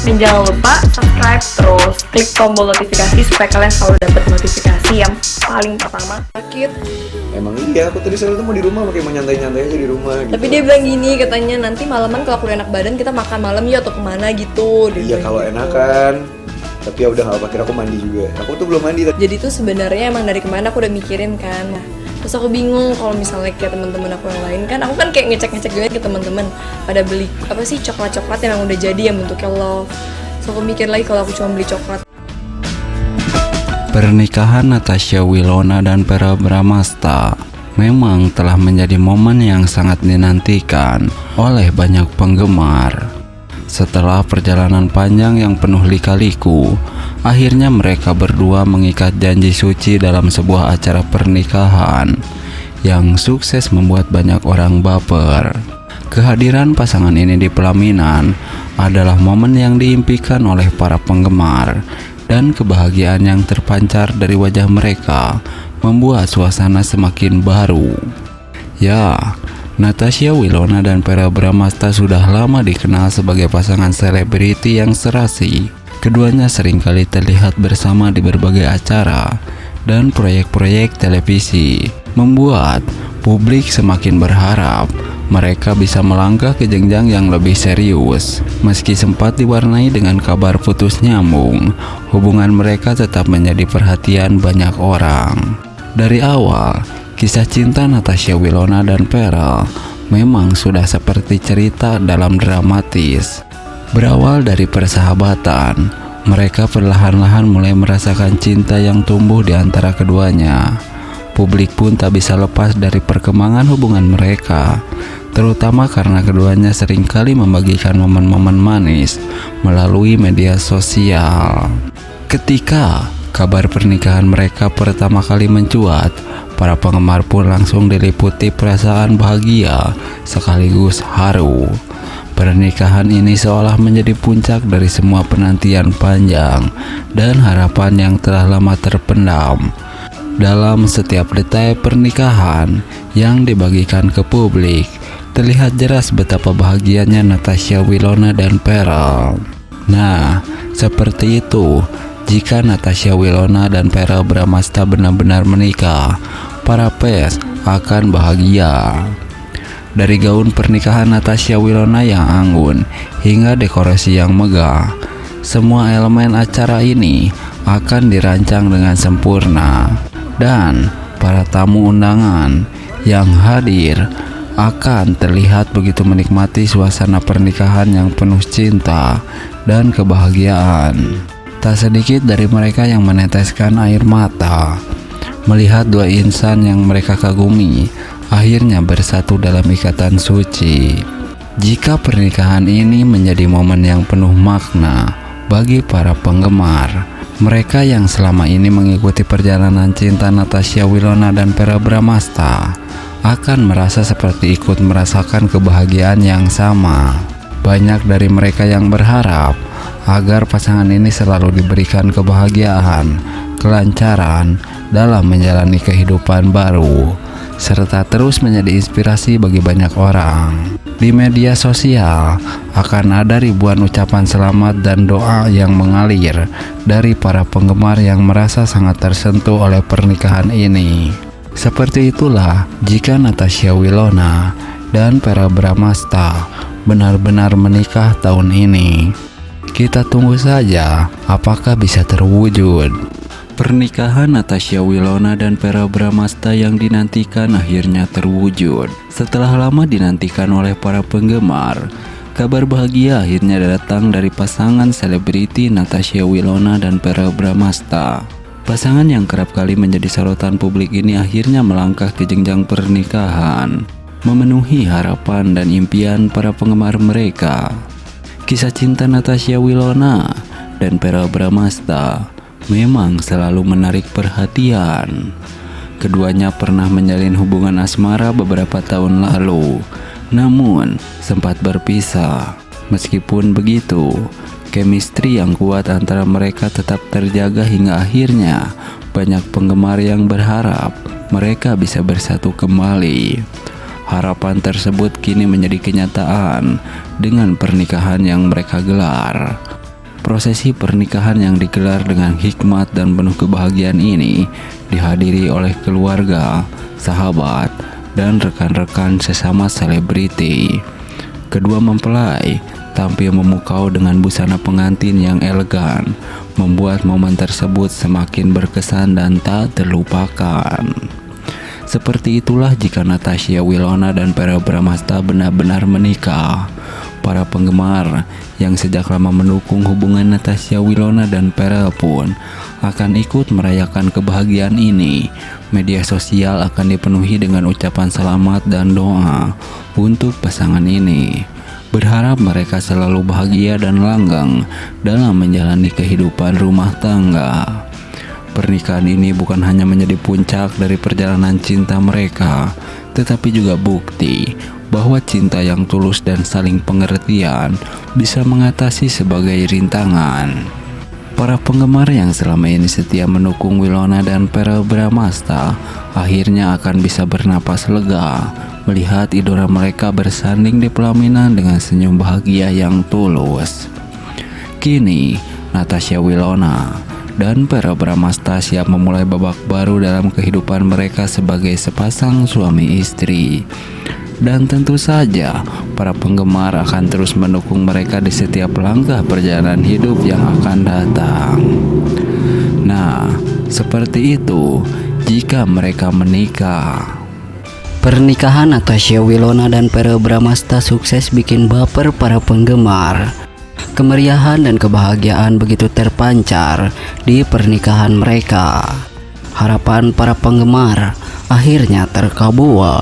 Dan jangan lupa subscribe, terus klik tombol notifikasi supaya kalian selalu dapat notifikasi yang paling pertama. Sakit. Emang iya, aku tadi selalu tuh mau di rumah, pakai mau nyantai-nyantai aja di rumah gitu. Tapi dia bilang gini, katanya nanti malaman kalau aku enak badan kita makan malam ya atau kemana gitu. Iya kalau enakan. Tapi ya udah nggak apa-apa, kira aku mandi juga. Aku tuh belum mandi. Jadi tuh sebenarnya emang dari kemana aku udah mikirin kan. Nah, terus aku bingung kalau misalnya kayak teman-teman aku yang lain kan, aku kan kayak ngecek juga ke teman-teman pada beli apa sih coklat-coklat yang udah jadi yang bentuknya love. So aku mikir lagi kalau aku cuma beli coklat. Pernikahan Natasha Wilona dan Verrell Bramasta memang telah menjadi momen yang sangat dinantikan oleh banyak penggemar. Setelah perjalanan panjang yang penuh lika-liku, akhirnya mereka berdua mengikat janji suci dalam sebuah acara pernikahan yang sukses membuat banyak orang baper. Kehadiran pasangan ini di pelaminan adalah momen yang diimpikan oleh para penggemar, dan kebahagiaan yang terpancar dari wajah mereka membuat suasana semakin baru. Ya, Natasha Wilona dan Verrell Bramasta sudah lama dikenal sebagai pasangan selebriti yang serasi. Keduanya seringkali terlihat bersama di berbagai acara dan proyek-proyek televisi, membuat publik semakin berharap mereka bisa melangkah ke jenjang yang lebih serius. Meski sempat diwarnai dengan kabar putus nyambung, hubungan mereka tetap menjadi perhatian banyak orang. Dari awal, kisah cinta Natasha Wilona dan Verrell memang sudah seperti cerita dalam dramatis. Berawal dari persahabatan, mereka perlahan-lahan mulai merasakan cinta yang tumbuh di antara keduanya. Publik pun tak bisa lepas dari perkembangan hubungan mereka, terutama karena keduanya seringkali membagikan momen-momen manis melalui media sosial. Ketika kabar pernikahan mereka pertama kali mencuat, para penggemar pun langsung diliputi perasaan bahagia sekaligus haru. Pernikahan ini seolah menjadi puncak dari semua penantian panjang dan harapan yang telah lama terpendam. Dalam setiap detail pernikahan yang dibagikan ke publik, terlihat jelas betapa bahagianya Natasha Wilona dan Verrell. Nah, seperti itu. Jika Natasha Wilona dan Verrell Bramasta benar-benar menikah, para fans akan bahagia. Dari gaun pernikahan Natasha Wilona yang anggun hingga dekorasi yang megah, semua elemen acara ini akan dirancang dengan sempurna, dan para tamu undangan yang hadir akan terlihat begitu menikmati suasana pernikahan yang penuh cinta dan kebahagiaan. Tak sedikit dari mereka yang meneteskan air mata melihat dua insan yang mereka kagumi akhirnya bersatu dalam ikatan suci. Jika pernikahan ini menjadi momen yang penuh makna bagi para penggemar, mereka yang selama ini mengikuti perjalanan cinta Natasha Wilona dan Verrell Bramasta akan merasa seperti ikut merasakan kebahagiaan yang sama. Banyak dari mereka yang berharap agar pasangan ini selalu diberikan kebahagiaan, kelancaran dalam menjalani kehidupan baru, serta terus menjadi inspirasi bagi banyak orang. Di media sosial akan ada ribuan ucapan selamat dan doa yang mengalir dari para penggemar yang merasa sangat tersentuh oleh pernikahan ini. Seperti itulah jika Natasha Wilona dan Verrell Bramasta benar-benar menikah tahun ini. Kita tunggu saja apakah bisa terwujud. Pernikahan Natasha Wilona dan Verrell Bramasta yang dinantikan akhirnya terwujud. Setelah lama dinantikan oleh para penggemar, kabar bahagia akhirnya datang dari pasangan selebriti Natasha Wilona dan Verrell Bramasta. Pasangan yang kerap kali menjadi sorotan publik ini akhirnya melangkah ke jenjang pernikahan, memenuhi harapan dan impian para penggemar mereka. Kisah cinta Natasha Wilona dan Verrell Bramasta memang selalu menarik perhatian. Keduanya pernah menjalin hubungan asmara beberapa tahun lalu, namun sempat berpisah. Meskipun begitu, chemistry yang kuat antara mereka tetap terjaga hingga akhirnya banyak penggemar yang berharap mereka bisa bersatu kembali. Harapan tersebut kini menjadi kenyataan dengan pernikahan yang mereka gelar. Prosesi pernikahan yang digelar dengan hikmat dan penuh kebahagiaan ini dihadiri oleh keluarga, sahabat, dan rekan-rekan sesama selebriti. Kedua mempelai tampil memukau dengan busana pengantin yang elegan, membuat momen tersebut semakin berkesan dan tak terlupakan. Seperti itulah jika Natasha Wilona dan Verrell Bramasta benar-benar menikah. Para penggemar yang sejak lama mendukung hubungan Natasha Wilona dan Verrell pun akan ikut merayakan kebahagiaan ini. Media sosial akan dipenuhi dengan ucapan selamat dan doa untuk pasangan ini. Berharap mereka selalu bahagia dan langgeng dalam menjalani kehidupan rumah tangga. Pernikahan ini bukan hanya menjadi puncak dari perjalanan cinta mereka, tetapi juga bukti bahwa cinta yang tulus dan saling pengertian bisa mengatasi sebagai rintangan. Para penggemar yang selama ini setia mendukung Wilona dan Verrell Bramasta akhirnya akan bisa bernapas lega melihat idola mereka bersanding di pelaminan dengan senyum bahagia yang tulus. Kini, Natasha Wilona dan Verrell Bramasta siap memulai babak baru dalam kehidupan mereka sebagai sepasang suami istri. Dan tentu saja, para penggemar akan terus mendukung mereka di setiap langkah perjalanan hidup yang akan datang. Nah, seperti itu jika mereka menikah. Pernikahan Natasha Wilona dan Verrell Bramasta sukses bikin baper para penggemar. Kemeriahan dan kebahagiaan begitu terpancar di pernikahan mereka. Harapan para penggemar akhirnya terkabul.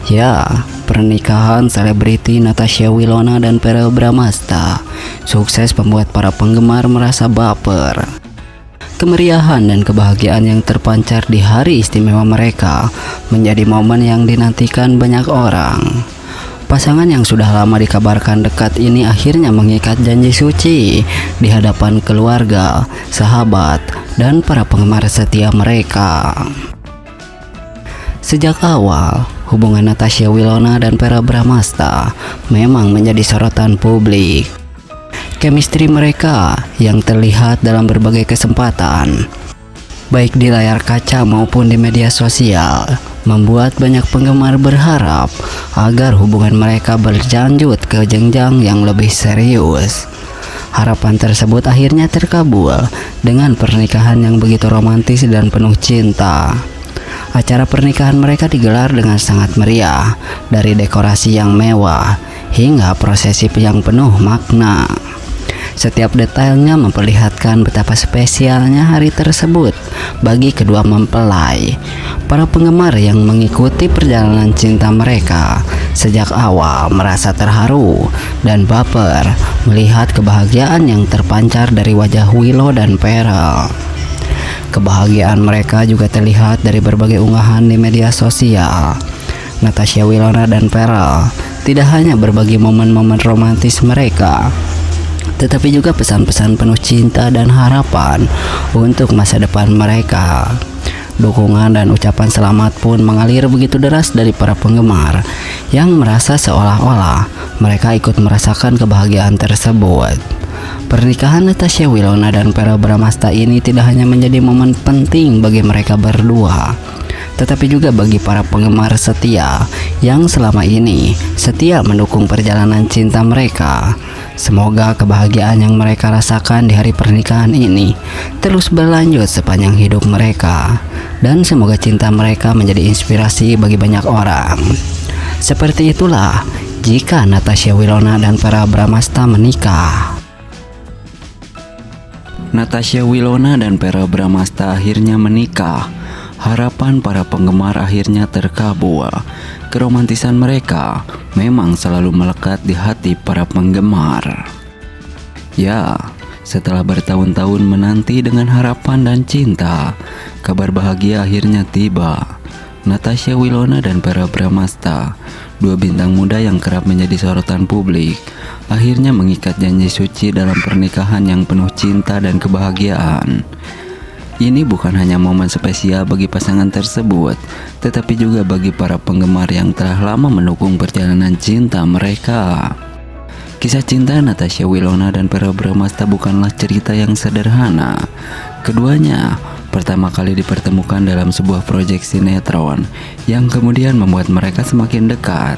Ya, pernikahan selebriti Natasha Wilona dan Verrell Bramasta sukses membuat para penggemar merasa baper. Kemeriahan dan kebahagiaan yang terpancar di hari istimewa mereka menjadi momen yang dinantikan banyak orang. Pasangan yang sudah lama dikabarkan dekat ini akhirnya mengikat janji suci di hadapan keluarga, sahabat, dan para penggemar setia mereka. Sejak awal, hubungan Natasha Wilona dan Verrell Bramasta memang menjadi sorotan publik. Chemistry mereka yang terlihat dalam berbagai kesempatan, baik di layar kaca maupun di media sosial, membuat banyak penggemar berharap agar hubungan mereka berlanjut ke jenjang yang lebih serius. Harapan tersebut akhirnya terkabul dengan pernikahan yang begitu romantis dan penuh cinta. Acara pernikahan mereka digelar dengan sangat meriah, dari dekorasi yang mewah hingga prosesi yang penuh makna. Setiap detailnya memperlihatkan betapa spesialnya hari tersebut bagi kedua mempelai. Para penggemar yang mengikuti perjalanan cinta mereka sejak awal merasa terharu dan baper melihat kebahagiaan yang terpancar dari wajah Willow dan Verrell. Kebahagiaan mereka juga terlihat dari berbagai unggahan di media sosial. Natasha Wilona dan Verrell tidak hanya berbagi momen-momen romantis mereka, tetapi juga pesan-pesan penuh cinta dan harapan untuk masa depan mereka. Dukungan dan ucapan selamat pun mengalir begitu deras dari para penggemar yang merasa seolah-olah mereka ikut merasakan kebahagiaan tersebut. Pernikahan Natasha Wilona dan Verrell Bramasta ini tidak hanya menjadi momen penting bagi mereka berdua, tetapi juga bagi para penggemar setia yang selama ini setia mendukung perjalanan cinta mereka. Semoga kebahagiaan yang mereka rasakan di hari pernikahan ini terus berlanjut sepanjang hidup mereka, dan semoga cinta mereka menjadi inspirasi bagi banyak orang. Seperti itulah jika Natasha Wilona dan Verrell Bramasta menikah. Natasha Wilona dan Verrell Bramasta akhirnya menikah. Harapan para penggemar akhirnya terkabul. Keromantisan mereka memang selalu melekat di hati para penggemar. Ya, setelah bertahun-tahun menanti dengan harapan dan cinta, kabar bahagia akhirnya tiba. Natasha Wilona dan Verrell Bramasta, dua bintang muda yang kerap menjadi sorotan publik, akhirnya mengikat janji suci dalam pernikahan yang penuh cinta dan kebahagiaan. Ini bukan hanya momen spesial bagi pasangan tersebut, tetapi juga bagi para penggemar yang telah lama mendukung perjalanan cinta mereka. Kisah cinta Natasha Wilona dan Verrell Bramasta bukanlah cerita yang sederhana. Keduanya pertama kali dipertemukan dalam sebuah proyek sinetron yang kemudian membuat mereka semakin dekat.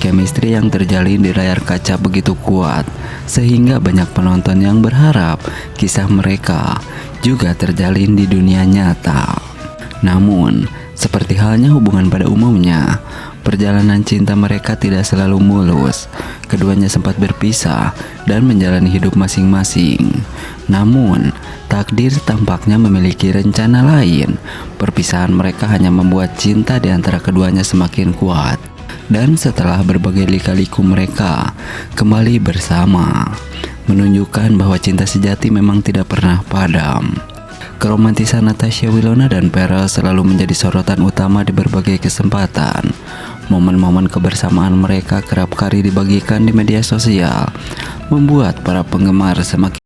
Chemistry yang terjalin di layar kaca begitu kuat sehingga banyak penonton yang berharap kisah mereka juga terjalin di dunia nyata. Namun, seperti halnya hubungan pada umumnya, perjalanan cinta mereka tidak selalu mulus. Keduanya sempat berpisah dan menjalani hidup masing-masing. Namun, takdir tampaknya memiliki rencana lain. Perpisahan mereka hanya membuat cinta di antara keduanya semakin kuat. Dan setelah berbagai lika-liku mereka kembali bersama, menunjukkan bahwa cinta sejati memang tidak pernah padam. Keromantisan Natasha Wilona dan Verrell selalu menjadi sorotan utama di berbagai kesempatan. Momen-momen kebersamaan mereka kerap kali dibagikan di media sosial, membuat para penggemar semakin